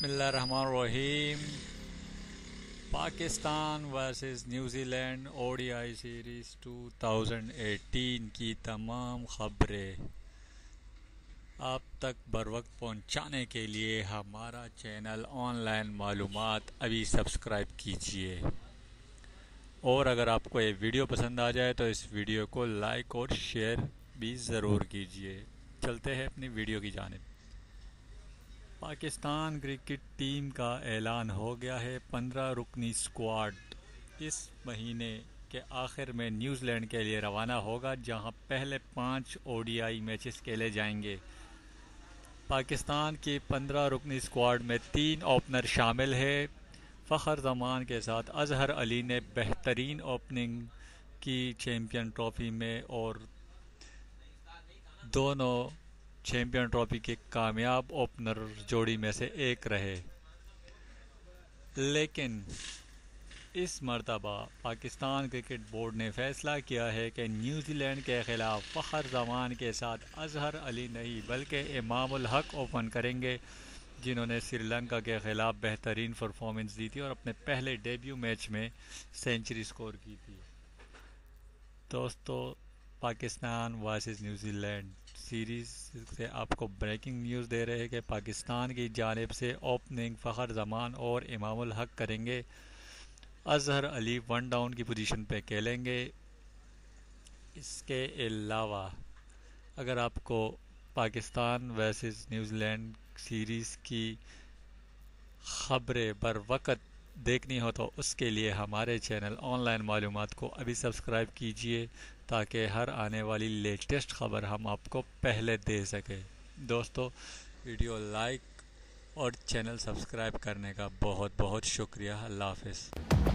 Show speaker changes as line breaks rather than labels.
बिस्मिल्लाहिर्रहमानिर्रहीम। Pakistan versus New Zealand ODI series 2018 की तमाम ख़बरें आप तक बर वक्त पहुँचाने के लिए हमारा चैनल ऑनलाइन मालूमात अभी सब्सक्राइब कीजिए। और अगर आपको ये वीडियो पसंद आ जाए तो इस वीडियो को लाइक और शेयर भी ज़रूर कीजिए। चलते हैं अपनी वीडियो की जानिब। पाकिस्तान क्रिकेट टीम का ऐलान हो गया है। 15 रुकनी स्क्वाड इस महीने के आखिर में न्यूजीलैंड के लिए रवाना होगा, जहां पहले 5 ओडीआई मैचेस खेले जाएंगे। पाकिस्तान की 15 रुकनी स्क्वाड में 3 ओपनर शामिल है। फ़खर जमान के साथ अजहर अली ने बेहतरीन ओपनिंग की चैम्पियन ट्रॉफ़ी में और दोनों चैम्पियन ट्रॉफ़ी के कामयाब ओपनर जोड़ी में से एक रहे। लेकिन इस मर्तबा पाकिस्तान क्रिकेट बोर्ड ने फैसला किया है कि न्यूजीलैंड के ख़िलाफ़ फ़खर जमान के साथ अजहर अली नहीं बल्कि इमामुल हक ओपन करेंगे, जिन्होंने श्रीलंका के ख़िलाफ़ बेहतरीन परफॉर्मेंस दी थी और अपने पहले डेब्यू मैच में सेंचुरी स्कोर की थी। दोस्तों, पाकिस्तान वर्सेस न्यूजीलैंड सीरीज़ से आपको ब्रेकिंग न्यूज़ दे रहे हैं कि पाकिस्तान की जानिब से ओपनिंग फ़खर जमान और इमामुल हक करेंगे। अजहर अली 1 डाउन की पोजीशन पे खेलेंगे। इसके अलावा अगर आपको पाकिस्तान वर्सेस न्यूजीलैंड सीरीज़ की ख़बरें बर वक़्त देखनी हो तो उसके लिए हमारे चैनल ऑनलाइन मालूमात को अभी सब्सक्राइब कीजिए, ताकि हर आने वाली लेटेस्ट ख़बर हम आपको पहले दे सकें। दोस्तों, वीडियो लाइक और चैनल सब्सक्राइब करने का बहुत बहुत शुक्रिया। अल्लाह हाफ़िज़।